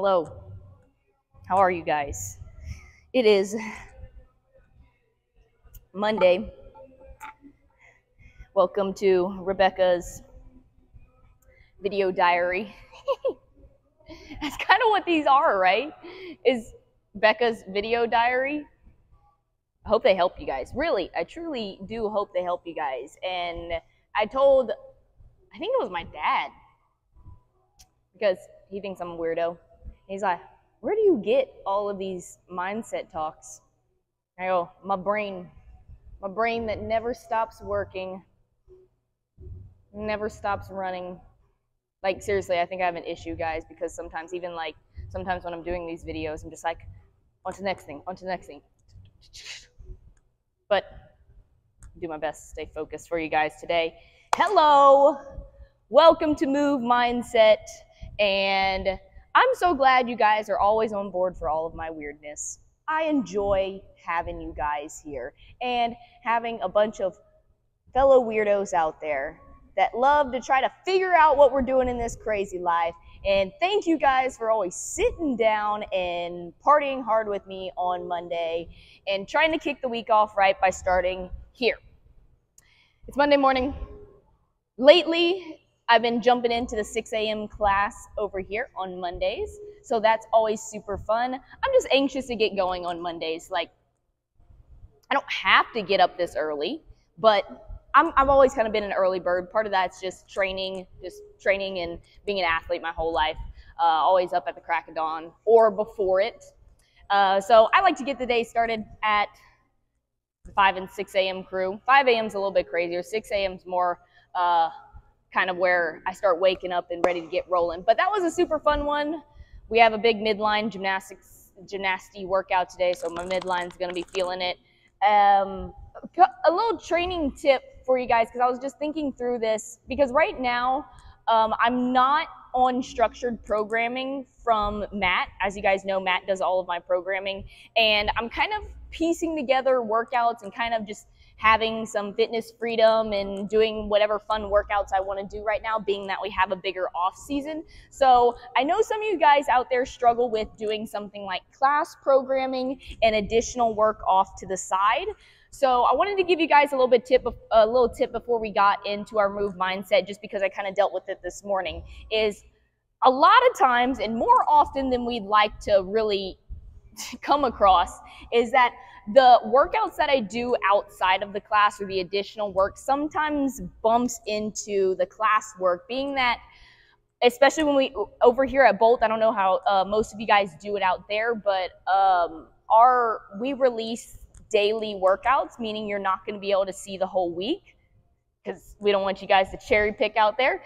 Hello. How are you guys? It is Monday. Welcome to Rebecca's video diary. That's kind of what these are, right? Is Becca's video diary. I hope they help you guys. Really, I truly do hope they help you guys. And I think it was my dad, because he thinks I'm a weirdo. He's like, where do you get all of these mindset talks? I go, my brain that never stops working, never stops running. Like, seriously, I think I have an issue, guys, because sometimes when I'm doing these videos, I'm just like, on to the next thing. But I'll do my best to stay focused for you guys today. Hello, welcome to Move Mindset, and I'm so glad you guys are always on board for all of my weirdness. I enjoy having you guys here and having a bunch of fellow weirdos out there that love to try to figure out what we're doing in this crazy life. And thank you guys for always sitting down and partying hard with me on Monday and trying to kick the week off right by starting here. It's Monday morning. Lately, I've been jumping into the 6 a.m. class over here on Mondays, so that's always super fun. I'm just anxious to get going on Mondays. Like, I don't have to get up this early, but I've always kind of been an early bird. Part of that's just training and being an athlete my whole life. Always up at the crack of dawn or before it. So I like to get the day started at 5 and 6 a.m. crew. 5 a.m. is a little bit crazier. 6 a.m. is more kind of where I start waking up and ready to get rolling. But that was a super fun one. We have a big midline gymnasty workout today, so my midline's going to be feeling it. A little training tip for you guys, because I was just thinking through this, because right now I'm not on structured programming from Matt. As you guys know, Matt does all of my programming, and I'm kind of piecing together workouts and kind of just having some fitness freedom and doing whatever fun workouts I want to do right now, being that we have a bigger off season. So I know some of you guys out there struggle with doing something like class programming and additional work off to the side. So I wanted to give you guys a little tip before we got into our Move Mindset, just because I kind of dealt with it this morning, is a lot of times, and more often than we'd like to really come across, is that the workouts that I do outside of the class or the additional work sometimes bumps into the class work, being that, especially when we over here at Bolt, I don't know how most of you guys do it out there, but we release daily workouts, meaning you're not going to be able to see the whole week, because we don't want you guys to cherry pick out there.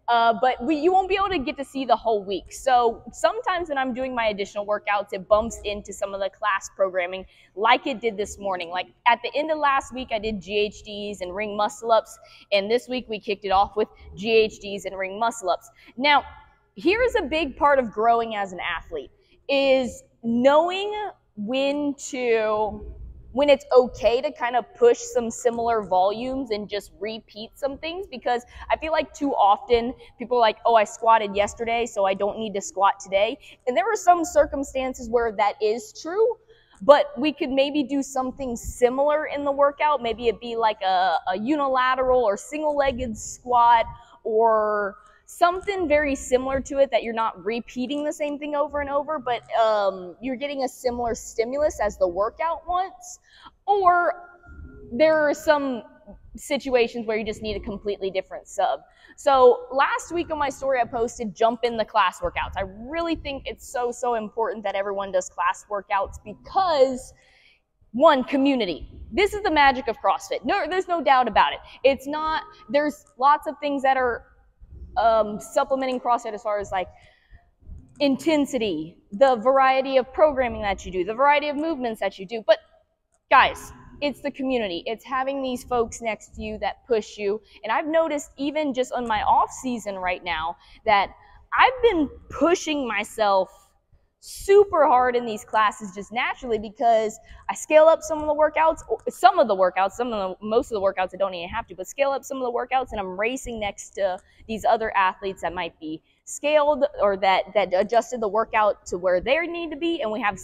But you won't be able to get to see the whole week. So sometimes when I'm doing my additional workouts, it bumps into some of the class programming, like it did this morning. Like at the end of last week, I did GHDs and ring muscle ups. And this week we kicked it off with GHDs and ring muscle ups. Now, here's a big part of growing as an athlete, is knowing when it's okay to kind of push some similar volumes and just repeat some things, because I feel like too often people are like, oh, I squatted yesterday, so I don't need to squat today. And there are some circumstances where that is true, but we could maybe do something similar in the workout. Maybe it'd be like a unilateral or single-legged squat, or something very similar to it, that you're not repeating the same thing over and over, but you're getting a similar stimulus as the workout wants. Or there are some situations where you just need a completely different sub. So last week on my story, I posted jump in the class workouts. I really think it's so important that everyone does class workouts, because one, community. This is the magic of CrossFit. No, there's no doubt about it. It's not, there's lots of things that are supplementing CrossFit as far as like intensity, the variety of programming that you do, the variety of movements that you do. But guys, it's the community. It's having these folks next to you that push you. And I've noticed even just on my off season right now that I've been pushing myself super hard in these classes just naturally because I scale up some of the workouts, most of the workouts I don't even have to, but scale up some of the workouts, and I'm racing next to these other athletes that might be scaled or that adjusted the workout to where they need to be, and we have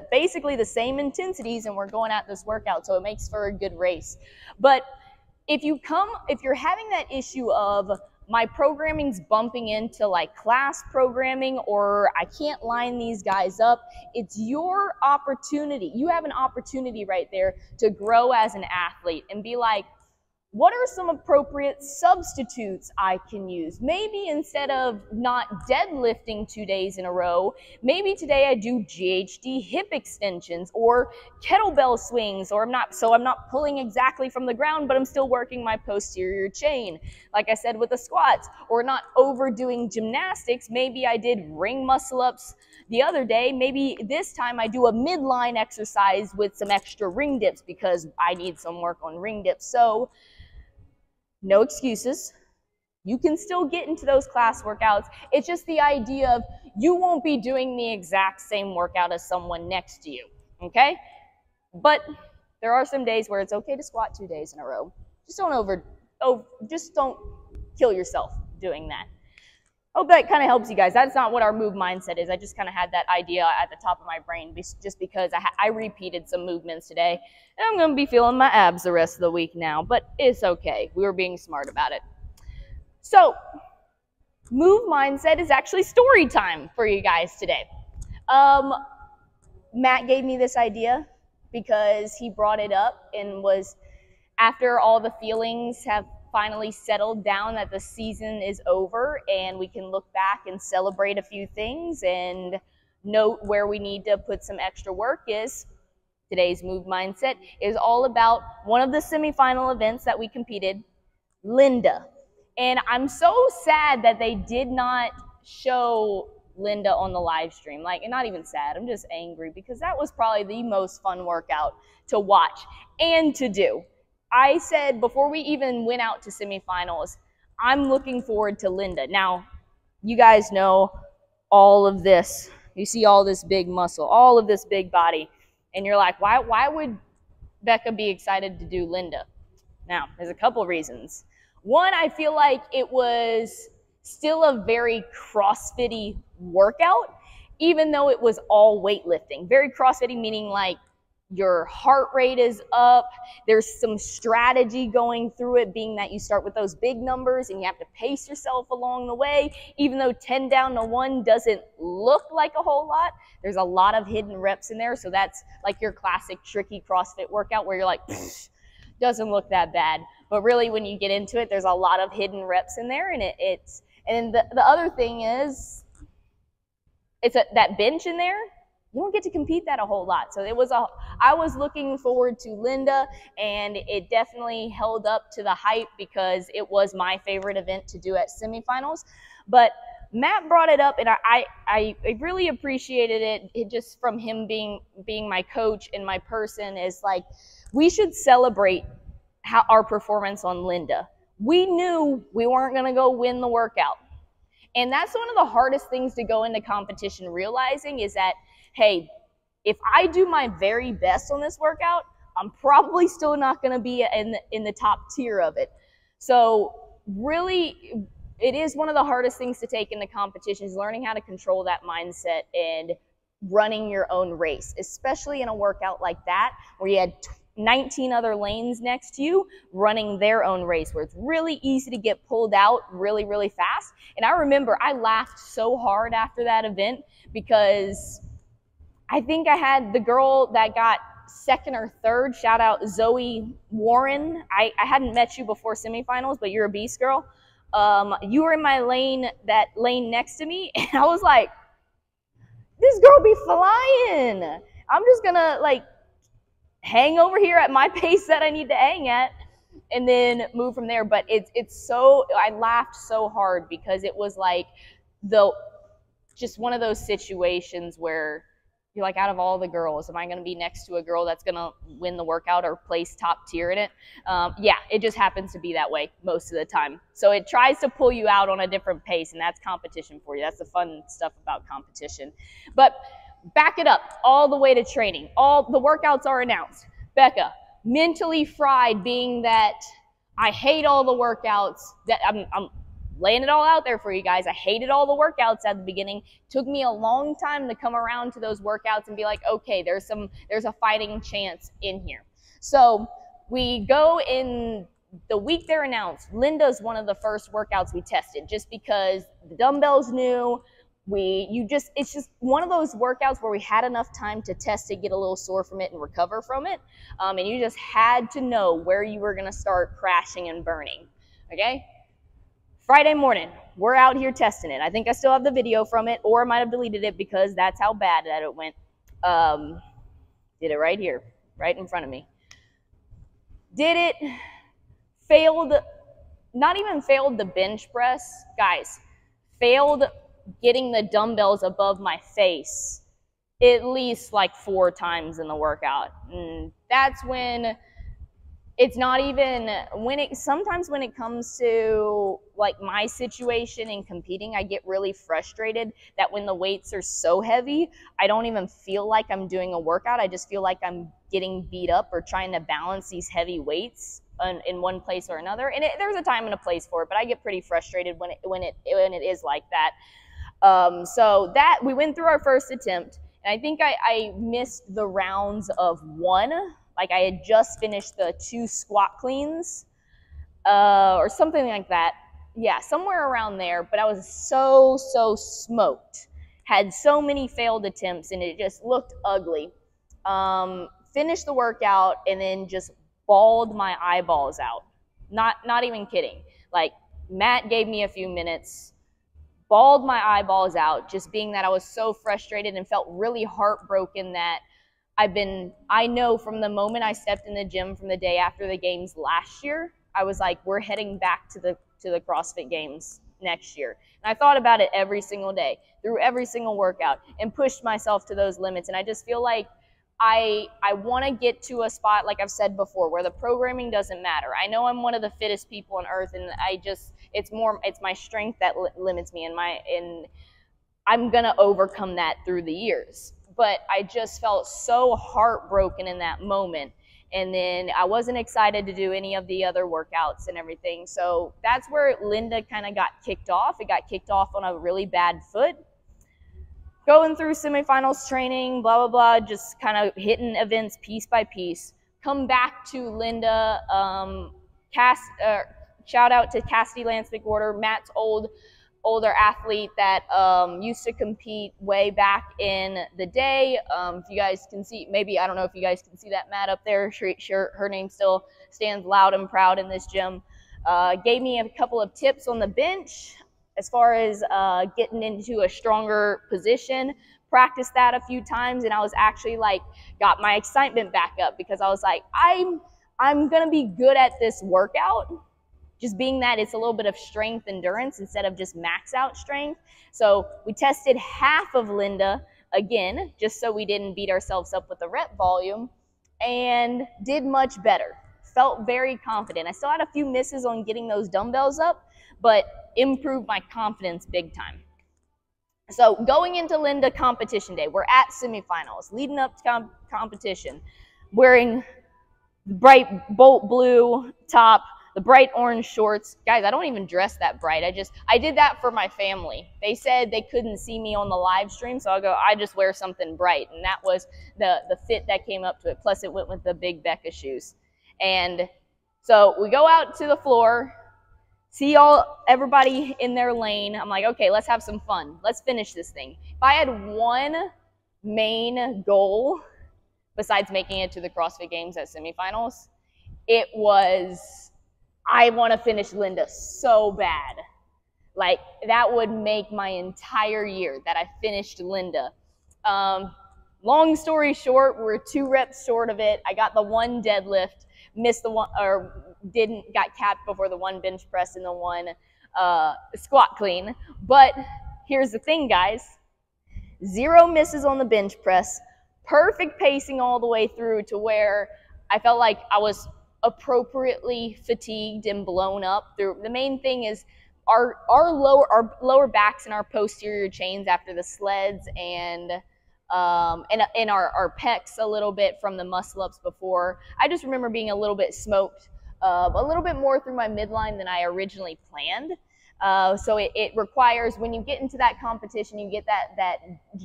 basically the same intensities, and we're going at this workout, so it makes for a good race. But if you're having that issue of my programming's bumping into like class programming, or I can't line these guys up, it's your opportunity. You have an opportunity right there to grow as an athlete and be like, what are some appropriate substitutes I can use? Maybe instead of not deadlifting 2 days in a row, maybe today I do GHD hip extensions or kettlebell swings, or I'm not pulling exactly from the ground, but I'm still working my posterior chain. Like I said with the squats, or not overdoing gymnastics. Maybe I did ring muscle ups the other day. Maybe this time I do a midline exercise with some extra ring dips because I need some work on ring dips. So no excuses. You can still get into those class workouts. It's just the idea of you won't be doing the exact same workout as someone next to you, okay? But there are some days where it's okay to squat 2 days in a row. Just don't kill yourself doing that. Hope that kind of helps you guys. That's not what our move mindset is. I just kind of had that idea at the top of my brain just because I repeated some movements today. And I'm going to be feeling my abs the rest of the week now. But it's okay. We were being smart about it. So, move mindset is actually story time for you guys today. Matt gave me this idea because he brought it up and was after all the feelings have finally settled down that the season is over and we can look back and celebrate a few things and note where we need to put some extra work is today's move mindset is all about one of the semifinal events that we competed, Linda. And I'm so sad that they did not show Linda on the live stream. Like, not even sad, I'm just angry because that was probably the most fun workout to watch and to do. I said before we even went out to semifinals, I'm looking forward to Linda. Now, you guys know all of this. You see all this big muscle, all of this big body, and you're like, why would Becca be excited to do Linda? Now, there's a couple reasons. One, I feel like it was still a very CrossFit-y workout, even though it was all weightlifting. Very CrossFit-y, meaning like your heart rate is up. There's some strategy going through it, being that you start with those big numbers and you have to pace yourself along the way. Even though 10 down to 1 doesn't look like a whole lot, there's a lot of hidden reps in there. So that's like your classic tricky CrossFit workout where you're like, doesn't look that bad. But really when you get into it, there's a lot of hidden reps in there. And the other thing is, that bench in there, you don't get to compete that a whole lot. So I was looking forward to Linda, and it definitely held up to the hype because it was my favorite event to do at semifinals. But Matt brought it up, and I really appreciated it just from him being my coach and my person is like, we should celebrate our performance on Linda. We knew we weren't going to go win the workout. And that's one of the hardest things to go into competition realizing is that, hey, if I do my very best on this workout, I'm probably still not going to be in the top tier of it. So really, it is one of the hardest things to take into competition is learning how to control that mindset and running your own race, especially in a workout like that where you had 19 other lanes next to you running their own race where it's really easy to get pulled out really, really fast. And I remember I laughed so hard after that event because I think I had the girl that got second or third, shout out Zoe Warren. I hadn't met you before semifinals, but you're a beast girl. You were in my lane, that lane next to me, and I was like, this girl be flying. I'm just gonna like hang over here at my pace that I need to hang at and then move from there. But it's so, I laughed so hard because it was like just one of those situations where You're like, out of all the girls, am I going to be next to a girl that's going to win the workout or place top tier in it? Yeah, it just happens to be that way most of the time. So it tries to pull you out on a different pace, and that's competition for you. That's the fun stuff about competition. But back it up all the way to training. All the workouts are announced. Becca, mentally fried, being that I hate all the workouts. That I'm laying it all out there for you guys. I hated all the workouts at the beginning. Took me a long time to come around to those workouts and be like, okay, there's a fighting chance in here. So we go in the week they're announced. Linda's one of the first workouts we tested just because the dumbbells new. It's just one of those workouts where we had enough time to test it, get a little sore from it, and recover from it. And you just had to know where you were going to start crashing and burning. Okay? Friday morning, we're out here testing it. I think I still have the video from it, or I might have deleted it because that's how bad that it went. Did it right here, right in front of me. Did it, failed, not even failed the bench press, guys, failed getting the dumbbells above my face at least like 4 times in the workout. And that's when it's not even sometimes when it comes to like my situation in competing, I get really frustrated that when the weights are so heavy, I don't even feel like I'm doing a workout. I just feel like I'm getting beat up or trying to balance these heavy weights in one place or another. And there's a time and a place for it, but I get pretty frustrated when it is like that. So that we went through our first attempt, and I think I missed the rounds of 1. Like I had just finished the 2 squat cleans, or something like that. Yeah, somewhere around there. But I was so smoked. Had so many failed attempts, and it just looked ugly. Finished the workout, and then just bawled my eyeballs out. Not even kidding. Like Matt gave me a few minutes, bawled my eyeballs out, just being that I was so frustrated and felt really heartbroken that I know from the moment I stepped in the gym from the day after the games last year, I was like, we're heading back to the CrossFit Games next year. And I thought about it every single day, through every single workout, and pushed myself to those limits. And I just feel like I want to get to a spot, like I've said before, where the programming doesn't matter. I know I'm one of the fittest people on earth, and it's my strength that limits me, and I'm gonna overcome that through the years. But I just felt so heartbroken in that moment. And then I wasn't excited to do any of the other workouts and everything. So that's where Linda kind of got kicked off. It got kicked off on a really bad foot. Going through semifinals training, blah, blah, blah, just kind of hitting events piece by piece. Come back to Linda. Shout out to Cassidy Lance McWhorter, Matt's older athlete that used to compete way back in the day. If you guys can see, maybe, I don't know if you guys can see that Matt up there. Sure, her name still stands loud and proud in this gym. Gave me a couple of tips on the bench as far as getting into a stronger position. Practiced that a few times, and I was actually like, got my excitement back up, because I was like, I'm gonna be good at this workout. Just being that it's a little bit of strength endurance instead of just max out strength. So we tested half of Linda again, just so we didn't beat ourselves up with the rep volume, and did much better. Felt very confident. I still had a few misses on getting those dumbbells up, but improved my confidence big time. So going into Linda competition day, we're at semifinals, leading up to competition, wearing the bright bolt blue top, the bright orange shorts. Guys, I don't even dress that bright. I did that for my family. They said they couldn't see me on the live stream, so I just wear something bright. And that was the fit that came up to it. Plus it went with the big Becca shoes. And so we go out to the floor, see everybody in their lane. I'm like, okay, let's have some fun. Let's finish this thing. If I had one main goal besides making it to the CrossFit Games at semifinals, it was, I want to finish Linda so bad. Like, that would make my entire year that I finished Linda. Long story short, we're 2 reps short of it. I got the 1 deadlift, missed the 1, or got capped before the 1 bench press and the 1 squat clean. But here's the thing, guys. 0 misses on the bench press, perfect pacing all the way through to where I felt like I was appropriately fatigued and blown up. The main thing is our lower backs and our posterior chains after the sleds and our pecs a little bit from the muscle ups before. I just remember being a little bit smoked, a little bit more through my midline than I originally planned. So it requires, when you get into that competition, you get that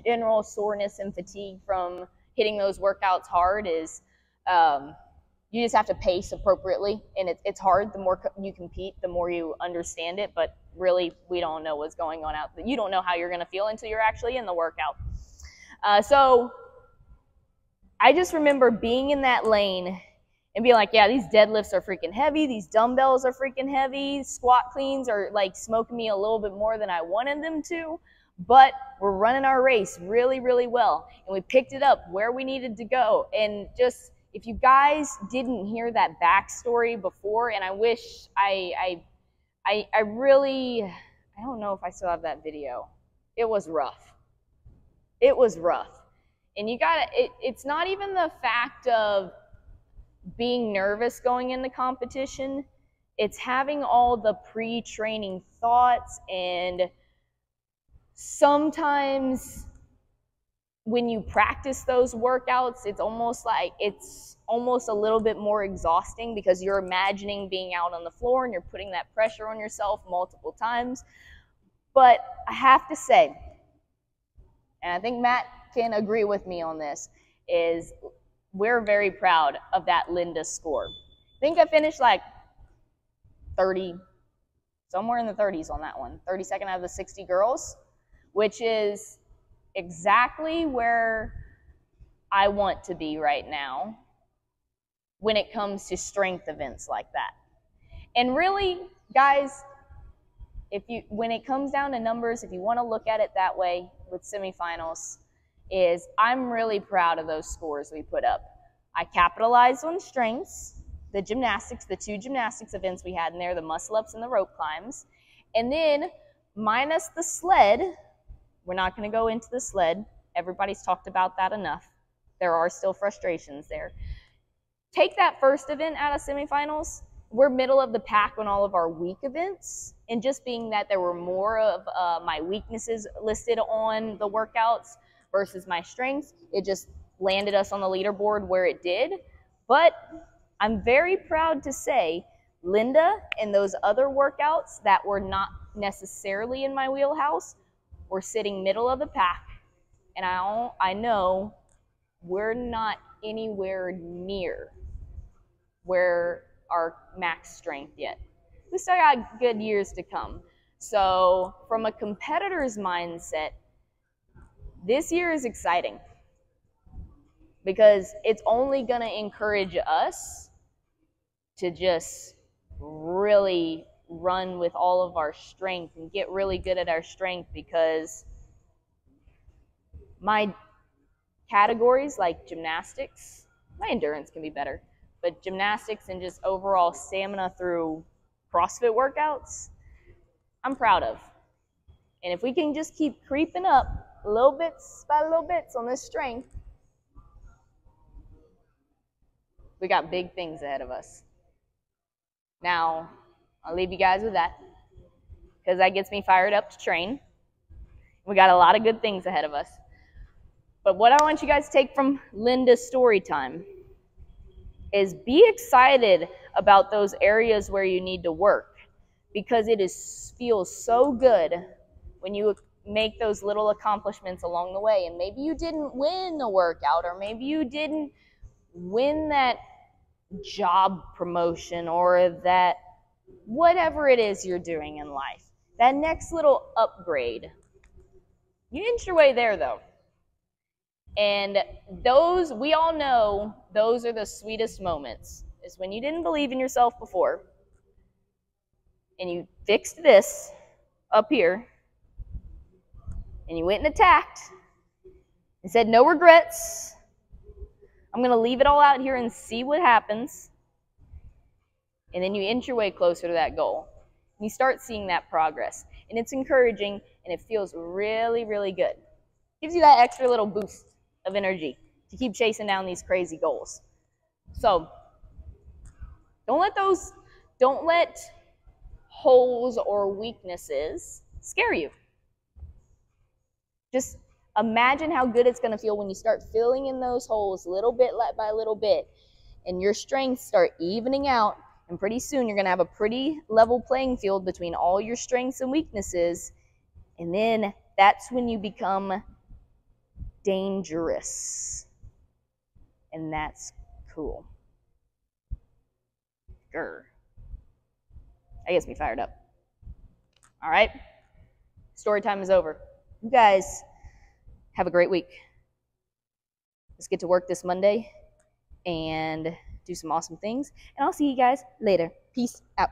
general soreness and fatigue from hitting those workouts hard. Is you just have to pace appropriately, and it's hard. The more you compete, the more you understand it, but really we don't know what's going on out there. You don't know how you're going to feel until you're actually in the workout. So I just remember being in that lane and being like, yeah, these deadlifts are freaking heavy. These dumbbells are freaking heavy. Squat cleans are like smoking me a little bit more than I wanted them to. But we're running our race really, really well. And we picked it up where we needed to go. And just, if you guys didn't hear that backstory before, and I wish I really, I don't know if I still have that video. It was rough. It was rough. And you gotta, it's not even the fact of being nervous going into competition. It's having all the pre-training thoughts, and sometimes when you practice those workouts, it's almost a little bit more exhausting because you're imagining being out on the floor and you're putting that pressure on yourself multiple times. But I have to say, and I think Matt can agree with me on this, is we're very proud of that Linda score. I think I finished like 30, somewhere in the 30s on that one, 32nd out of the 60 girls, which is exactly where I want to be right now when it comes to strength events like that. And really, guys, when it comes down to numbers, if you want to look at it that way with semifinals, is I'm really proud of those scores we put up. I capitalized on strengths, the gymnastics, the 2 gymnastics events we had in there, the muscle ups and the rope climbs, and then minus the sled. We're not going to go into the sled. Everybody's talked about that enough. There are still frustrations there. Take that first event out of semifinals. We're middle of the pack on all of our weak events, and just being that there were more of my weaknesses listed on the workouts versus my strengths, it just landed us on the leaderboard where it did. But I'm very proud to say Linda and those other workouts that were not necessarily in my wheelhouse were sitting middle of the pack, and I know we're not anywhere near where our max strength yet. We still got good years to come. So from a competitor's mindset, this year is exciting because it's only going to encourage us to just really run with all of our strength and get really good at our strength, because my categories like gymnastics, my endurance can be better, but gymnastics and just overall stamina through CrossFit workouts, I'm proud of. And if we can just keep creeping up little bits by little bits on this strength, we got big things ahead of us. Now, I'll leave you guys with that, because that gets me fired up to train. We got a lot of good things ahead of us. But what I want you guys to take from Linda's story time is be excited about those areas where you need to work, because it feels so good when you make those little accomplishments along the way. And maybe you didn't win a workout, or maybe you didn't win that job promotion, or that whatever it is you're doing in life, that next little upgrade. You inch your way there, though. And those, we all know, those are the sweetest moments, is when you didn't believe in yourself before, and you fixed this up here, and you went and attacked, and said, no regrets, I'm going to leave it all out here and see what happens. And then you inch your way closer to that goal. And you start seeing that progress. And it's encouraging, and it feels really, really good. Gives you that extra little boost of energy to keep chasing down these crazy goals. So don't let holes or weaknesses scare you. Just imagine how good it's going to feel when you start filling in those holes little bit by little bit, and your strengths start evening out, and pretty soon you're going to have a pretty level playing field between all your strengths and weaknesses, and then that's when you become dangerous, and that's cool. Grr. That gets me fired up. All right, story time is over. You guys have a great week. Let's get to work this Monday and do some awesome things. And I'll see you guys later. Peace out.